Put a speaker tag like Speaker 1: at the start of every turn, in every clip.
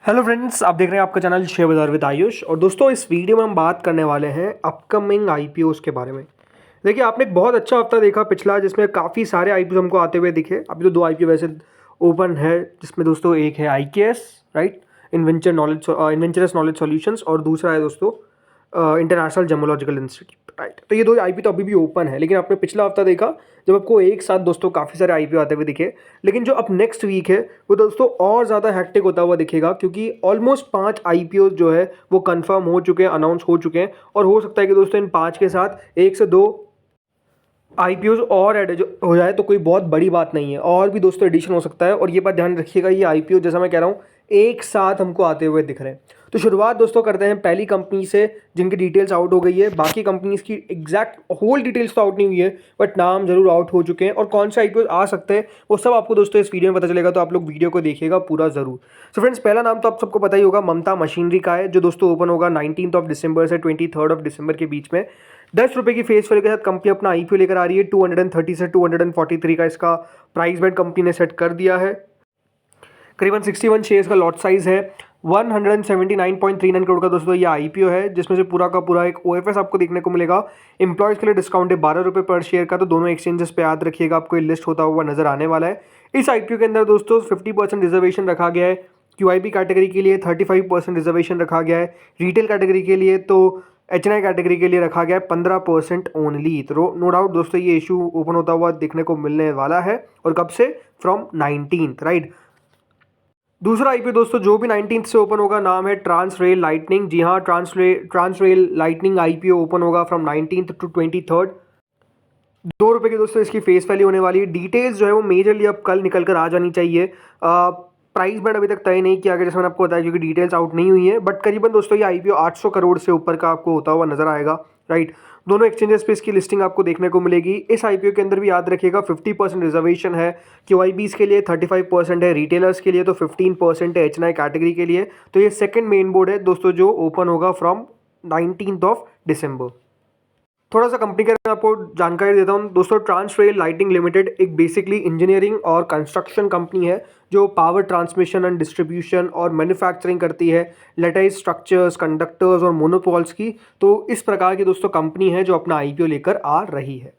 Speaker 1: Hello friends, आप देख रहे हैं आपका चैनल शेयर बाजार विद आयुष। और दोस्तों, इस वीडियो में हम बात करने वाले हैं अपकमिंग आईपीओस के बारे में। देखिए, आपने एक बहुत अच्छा हफ्ता देखा पिछला, जिसमें काफ़ी सारे आईपीओ हमको आते हुए दिखे। अभी तो दो आईपीओ वैसे ओपन है, जिसमें दोस्तों एक है आईकेएस, राइट, इन्वेंचरस नॉलेज सॉल्यूशंस, और दूसरा है दोस्तों इंटरनेशनल जेमोलॉजिकल इंस्टीट्यूट, राइट। तो ये दो आईपीओ तो अभी भी ओपन है, लेकिन आपने पिछला हफ्ता देखा जब आपको एक साथ दोस्तों काफ़ी सारे आईपीओ आते हुए दिखे। लेकिन जो अब नेक्स्ट वीक है वो दोस्तों और ज़्यादा हैक्टिक होता हुआ दिखेगा, क्योंकि ऑलमोस्ट 5 आईपीओ जो है वो कंफर्म हो चुके हैं, अनाउंस हो चुके हैं। और हो सकता है कि दोस्तों इन 5 के साथ 1 से 2 आईपीओज और ऐड हो जाए तो कोई बहुत बड़ी बात नहीं है, और भी दोस्तों एडिशन हो सकता है। और ये बात ध्यान रखिएगा, ये आईपीओ जैसा मैं कह रहा हूँ एक साथ हमको आते हुए दिख रहे हैं। तो शुरुआत दोस्तों करते हैं पहली कंपनी से, जिनकी डिटेल्स आउट हो गई है। बाकी कंपनीज की एग्जैक्ट होल डिटेल्स तो आउट नहीं हुई है, बट नाम जरूर आउट हो चुके हैं। और कौन से आईपीओ आ सकते हैं वो सब आपको दोस्तों इस वीडियो में पता चलेगा, तो आप लोग वीडियो को देखिएगा पूरा जरूर। सो फ्रेंड्स, पहला नाम तो आप सबको पता ही होगा, ममता मशीनरी का है, जो दोस्तों ओपन होगा 19 दिसंबर से 23 दिसंबर के बीच में। 10 रुपये की फेस वैल्यू के साथ कंपनी अपना आईपीओ लेकर आ रही है। 230 से 243 का इसका प्राइस बैंड कंपनी ने सेट कर दिया है। करीबन 61 शेयर्स का लॉट साइज है। 179.39 करोड़ का दोस्तों ये आईपीओ है, जिसमें से पूरा का पूरा एक ओएफएस आपको देखने को मिलेगा। एम्प्लॉयज़ के लिए डिस्काउंट है 12 रुपये पर शेयर का। तो दोनों एक्सचेंजेस पे याद रखिएगा, आपको ये लिस्ट होता हुआ नजर आने वाला है। इस आईपीओ के अंदर दोस्तों 50% रिजर्वेशन रखा गया है। क्यूआईबी कैटेगरी के लिए 35% रिजर्वेशन रखा गया है। रिटेल कैटेगरी के लिए तो एचएनआई कैटेगरी के लिए रखा गया है 15% ओनली। तो नो डाउट दोस्तों ये इशू ओपन होता हुआ देखने को मिलने वाला है। और कब से? From 19th, right. दूसरा आईपीओ दोस्तों जो भी 19th से ओपन होगा, नाम है ट्रांस रेल लाइटनिंग। जी हाँ, Trans Rail Lightning IPO open होगा फ्रॉम 19th to 23rd। 2 रुपये की दोस्तों इसकी फेस वैल्यू होने वाली है। डिटेल्स जो है वो मेजरली अब कल निकल कर आ जानी चाहिए। प्राइस बैंड अभी तक तय नहीं किया गया, जैसे मैंने आपको बताया, क्योंकि डिटेल्स आउट नहीं हुई है। बट करीबन दोस्तों ये आईपीओ 800 करोड़ से ऊपर का आपको होता हुआ नजर आएगा, राइट। दोनों एक्सचेंजेस पे इसकी लिस्टिंग आपको देखने को मिलेगी। इस आईपीओ के अंदर भी याद रखिएगा 50% रिजर्वेशन है। क्यूआईबीज के लिए 35% है, रिटेलर्स के लिए तो 15% है, एचएनआई कैटेगरी के लिए। तो ये सेकंड मेन बोर्ड है दोस्तों, जो ओपन होगा फ्रॉम 19th दिसंबर। थोड़ा सा कंपनी के बारे में आपको जानकारी देता हूँ दोस्तों। ट्रांस रेल लाइटिंग लिमिटेड एक बेसिकली इंजीनियरिंग और कंस्ट्रक्शन कंपनी है, जो पावर ट्रांसमिशन एंड डिस्ट्रीब्यूशन और मैन्युफैक्चरिंग करती है, लेटाइज स्ट्रक्चर्स, कंडक्टर्स और मोनोपोल्स की। तो इस प्रकार की दोस्तों कंपनी है जो अपना आईपीओ लेकर आ रही है।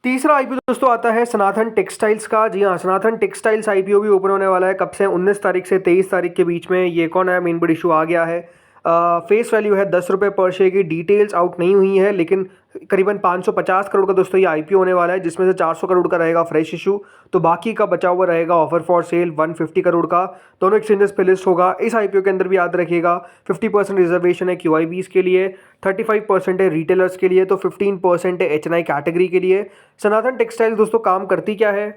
Speaker 1: तीसरा आईपीओ दोस्तों आता है सनातन टेक्सटाइल्स का। जी हाँ, सनातन टेक्सटाइल्स आईपीओ भी ओपन होने वाला है। कब से? 19 तारीख से 23 तारीख के बीच में। ये कौन है? मेन बोर्ड इशू आ गया है। फेस वैल्यू है 10 रुपये पर शेयर की। डिटेल्स आउट नहीं हुई है, लेकिन करीबन 550 करोड़ का दोस्तों ये आईपीओ होने वाला है, जिसमें से 400 करोड़ का रहेगा फ्रेश इशू। तो बाकी का बचा हुआ रहेगा ऑफर फॉर सेल 150 करोड़ का। दोनों एक्सचेंजेस पे लिस्ट होगा। इस आईपीओ के अंदर भी याद रखिएगा 50% रिजर्वेशन है क्यूआईबीज के लिए, 35% है रिटेलर्स के लिए, तो 15% है एचएनआई कैटेगरी के लिए। सनातन टेक्सटाइल दोस्तों काम करती क्या है?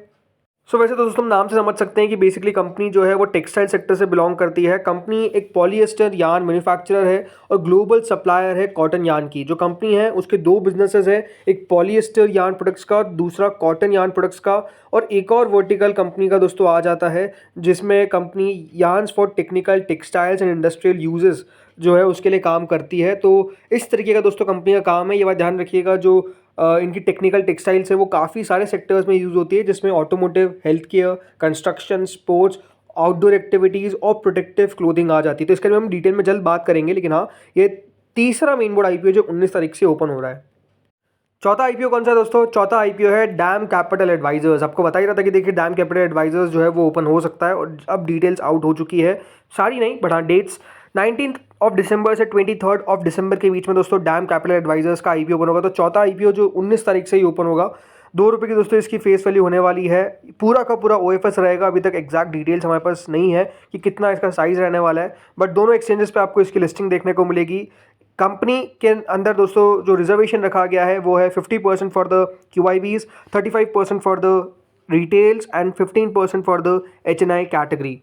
Speaker 1: वैसे तो दोस्तों हम नाम से समझ सकते हैं कि बेसिकली कंपनी जो है वो टेक्सटाइल सेक्टर से बिलोंग करती है। कंपनी एक पॉलिएस्टर यार्न मैन्युफैक्चरर है और ग्लोबल सप्लायर है कॉटन यार्न की। जो कंपनी है उसके दो बिजनेसेस है, एक पॉलिएस्टर यार्न प्रोडक्ट्स का और दूसरा कॉटन यार्न प्रोडक्ट्स का। और एक और वर्टिकल कंपनी का दोस्तों आ जाता है, जिसमें company yarns for technical textiles and industrial uses जो है उसके लिए काम करती है। तो इस तरीके का दोस्तों कंपनी का काम है। ये बात ध्यान रखिएगा, जो इनकी टेक्निकल टेक्सटाइल्स है वो काफ़ी सारे सेक्टर्स में यूज़ होती है, जिसमें automotive, health care, construction, sports, outdoor activities और प्रोटेक्टिव क्लोथिंग आ जाती है। तो इसके बारे में हम डिटेल में जल्द बात करेंगे, लेकिन हाँ, ये तीसरा मेन बोर्ड आईपीओ जो 19 तारीख से ओपन हो रहा है। चौथा आईपीओ कौन सा है दोस्तों? चौथा आईपीओ है डैम कैपिटल एडवाइजर्स। आपको बता ही रहा था कि देखिए डैम कैपिटल एडवाइजर्स जो है वो ओपन हो सकता है, और अब डिटेल्स आउट हो चुकी है, सारी नहीं बट हाँ डेट्स। 19th दिसंबर से 23rd दिसंबर के बीच में दोस्तों डैम कैपिटल एडवाइजर्स का आईपीओ ओपन होगा। तो चौथा आईपीओ जो 19 तारीख से ही ओपन होगा। 2 रुपये की दोस्तों इसकी फेस वैल्यू होने वाली है। पूरा का पूरा ओएफएस रहेगा। अभी तक एग्जैक्ट डिटेल्स हमारे पास नहीं है कि कितना इसका साइज रहने वाला है, बट दोनों एक्सचेंजेस पे आपको इसकी लिस्टिंग देखने को मिलेगी। कंपनी के अंदर दोस्तों जो रिजर्वेशन रखा गया है वो है 50% for the QIBs, 35% for the retails and 15% for the HNI category.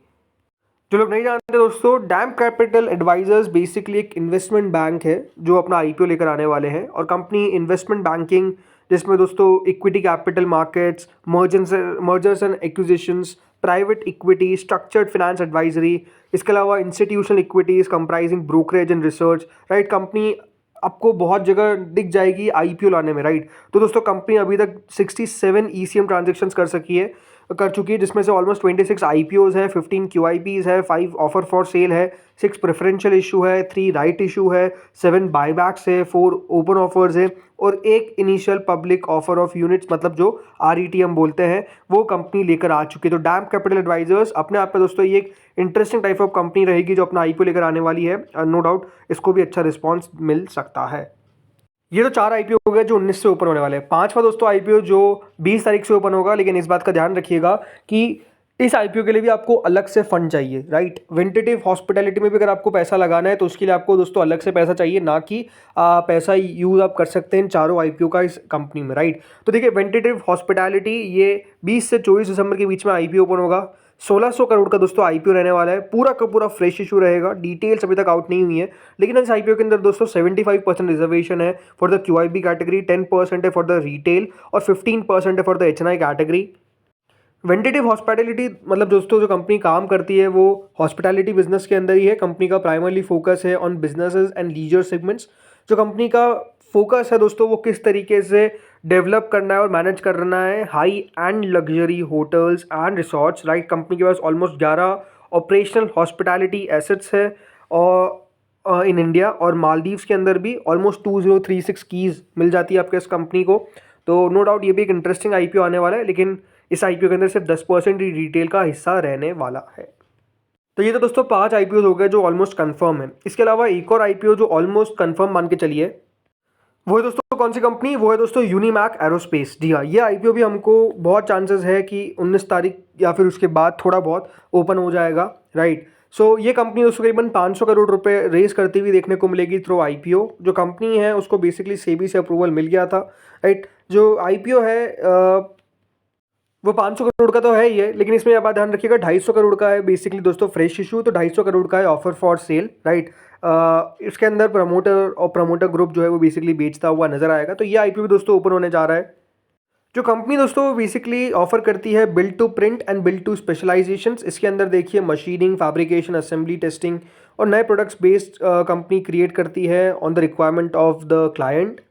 Speaker 1: जो लोग नहीं जानते दोस्तों, डैम कैपिटल एडवाइजर्स बेसिकली एक इन्वेस्टमेंट बैंक है जो अपना आईपीओ लेकर आने वाले हैं। और कंपनी इन्वेस्टमेंट बैंकिंग, जिसमें दोस्तों equity capital markets, mergers and acquisitions, private equity, structured finance advisory, इसके अलावा institutional equities comprising brokerage and research, right. Company आपको बहुत जगह दिख जाएगी आईपीओ लाने में, राइट। तो दोस्तों कंपनी अभी तक 67 ईसीएम ट्रांजेक्शन्स कर सकी है। कर चुकी है, जिसमें से ऑलमोस्ट 26 IPOs हैं, 15 QIPs है, 5 ऑफर फॉर सेल है, 6 प्रेफरेंशियल इशू है, 3 राइट इशू है, 7 बायबैक्स है, 4 ओपन ऑफर्स है और एक initial public offer of units मतलब जो RET हम बोलते हैं वो कंपनी लेकर आ चुकी है। तो डैम कैपिटल एडवाइजर्स अपने आप में दोस्तों ये एक इंटरेस्टिंग टाइप ऑफ कंपनी रहेगी जो अपना IPO लेकर आने वाली है। नो डाउट इसको भी अच्छा रिस्पॉन्स मिल सकता है। ये तो 4 IPO हो गए जो 19 से ओपन होने वाले हैं। 5वां दोस्तों IPO जो 20 तारीख से ओपन होगा, लेकिन इस बात का ध्यान रखिएगा कि इस IPO के लिए भी आपको अलग से फंड चाहिए, राइट। वेंटेटिव हॉस्पिटैलिटी में भी अगर आपको पैसा लगाना है तो उसके लिए आपको दोस्तों अलग से पैसा चाहिए, ना कि पैसा यूज़ आप कर सकते हैं चारों IPO का इस कंपनी में, राइट। तो देखिए वेंटेटिव हॉस्पिटैलिटी ये 20 से 24 दिसंबर के बीच में IPO ओपन होगा। 1600 करोड़ का दोस्तों IPO रहने वाला है, पूरा का पूरा फ्रेश इशू रहेगा, डिटेल्स अभी तक आउट नहीं हुई है। लेकिन इस IPO के अंदर दोस्तों 75% रिजर्वेशन है फॉर द QIB कैटेगरी, 10% है फॉर द रिटेल और 15% है for the HNI category. Ventive Hospitality मतलब दोस्तों जो कंपनी काम करती है वो हॉस्पिटैलिटी बिजनेस के अंदर ही है। कंपनी का प्राइमरली फोकस है on businesses and leisure segments. जो कंपनी का फोकस है दोस्तों वो किस तरीके से डेवलप करना है और मैनेज करना है high and luxury hotels and resorts, right. Company के पास ऑलमोस्ट 11 ऑपरेशनल हॉस्पिटैलिटी एसेट्स है और इन इंडिया और मालदीव्स के अंदर भी ऑलमोस्ट 2036 कीज़ मिल जाती है आपके इस कंपनी को। तो नो डाउट ये भी एक इंटरेस्टिंग IPO आने वाला है, लेकिन इस IPO के अंदर सिर्फ 10% ही रिटेल का हिस्सा रहने वाला है। तो ये तो दोस्तों 5 IPOs हो गए जो ऑलमोस्ट कंफर्म है। इसके अलावा एक और IPO जो ऑलमोस्ट कंफर्म मान के चलिए, वो है दोस्तों कौन सी कंपनी, वो है दोस्तों यूनिमैक एरोस्पेस। जी हाँ, ये IPO भी हमको बहुत चांसेस है कि 19 तारीख या फिर उसके बाद थोड़ा बहुत ओपन हो जाएगा, राइट। सो ये कंपनी दोस्तों करीबन 500 करोड़ रुपए रेस करती हुई देखने को मिलेगी थ्रू IPO। जो कंपनी है उसको बेसिकली सेबी से अप्रूवल मिल गया था, राइट। जो IPO है वो 500 करोड़ का तो है ही है, लेकिन इसमें आप ध्यान रखिएगा 250 करोड़ का है बेसिकली दोस्तों फ्रेश इशू, तो 250 करोड़ का है ऑफर फॉर सेल, राइट। इसके अंदर प्रमोटर और प्रमोटर ग्रुप जो है वो बेसिकली बेचता हुआ नजर आएगा। तो ये IPO भी दोस्तों ओपन होने जा रहा है। जो कंपनी दोस्तों बेसिकली ऑफर करती है build to print and build to specialisations. इसके अंदर देखिए मशीनिंग, फैब्रिकेशन, असेंबली, टेस्टिंग और नए प्रोडक्ट्स बेस्ड कंपनी क्रिएट करती है on the requirement of the client.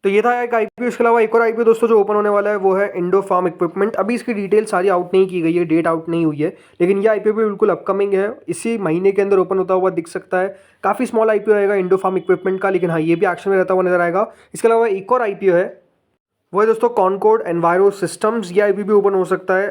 Speaker 1: तो ये था एक IPO। इसके अलावा एक और IPO दोस्तों जो ओपन होने वाला है वो है इंडो फार्म इक्विपमेंट। अभी इसकी डिटेल सारी आउट नहीं की गई है, डेट आउट नहीं हुई है, लेकिन ये IPO भी बिल्कुल अपकमिंग है, इसी महीने के अंदर ओपन होता हुआ दिख सकता है। काफ़ी स्मॉल IPO रहेगा इंडो फार्म इक्विपमेंट का, लेकिन हाँ ये भी एक्शन में रहता हुआ नजर आएगा। इसके अलावा एक और IPO है, वो है दोस्तों कॉनकॉर्ड एनवायरो सिस्टम्स। ये IPO भी ओपन हो सकता है।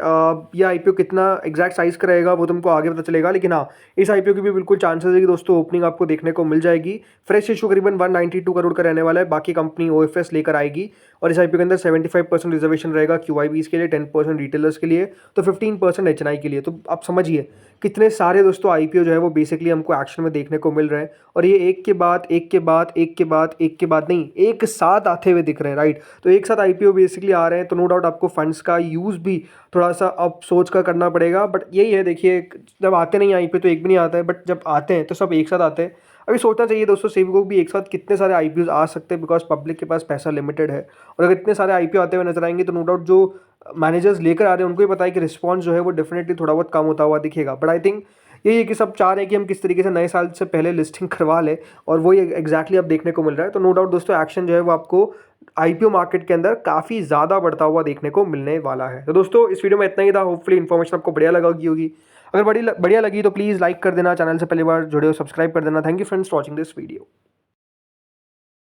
Speaker 1: ये IPO कितना एग्जैक्ट साइज का रहेगा वो तुमको आगे पता चलेगा, लेकिन हाँ इस IPO की भी बिल्कुल चांसेस है कि दोस्तों ओपनिंग आपको देखने को मिल जाएगी। फ्रेश इशू करीबन 192 करोड़ का रहने वाला है, बाकी कंपनी OFS लेकर आएगी और इस IPO के अंदर 75% रिजर्वेशन रहेगा QIBs के लिए, 10% रिटेलर्स के लिए, तो 15% HNI के लिए। तो आप समझिए कितने सारे दोस्तों IPO जो है वो बेसिकली हमको एक्शन में देखने को मिल रहे हैं, और ये एक के बाद एक के बाद एक के बाद एक के बाद नहीं, एक साथ आते हुए दिख रहे हैं, राइट। तो एक साथ IPO बेसिकली आ रहे हैं, तो नो डाउट आपको फंड्स का यूज़ भी थोड़ा सा अब सोच कर करना पड़ेगा। बट यही है, देखिए जब आते नहीं IPO तो एक भी नहीं आता है, बट जब आते हैं तो सब एक साथ आते हैं। अभी सोचना चाहिए दोस्तों सेबी को भी एक साथ कितने सारे IPOs आ सकते हैं, बिकॉज पब्लिक के पास पैसा लिमिटेड है, और अगर इतने सारे IPO आते हुए नजर आएंगे तो नो डाउट जो मैनेजर्स लेकर आ रहे हैं उनको भी पता है कि रिस्पॉन्स जो है वो डेफिनेटली थोड़ा बहुत कम होता हुआ दिखेगा। बट आई थिंक यही है कि सब चाह रहे हैं कि हम किस तरीके से नए साल से पहले लिस्टिंग करवा लें, और वो एग्जैक्टली अब देखने को मिल रहा है। तो नो डाउट दोस्तों एक्शन जो है वो आपको IPO मार्केट के अंदर काफ़ी ज़्यादा बढ़ता हुआ देखने को मिलने वाला है। तो दोस्तों इस वीडियो में इतना ही था, होपफुली इन्फॉर्मेशन आपको बढ़िया लगी होगी। अगर बढ़िया लगी तो प्लीज़ लाइक कर देना, चैनल से पहली बार जुड़े हो सब्सक्राइब कर देना। Thank you friends for watching this video.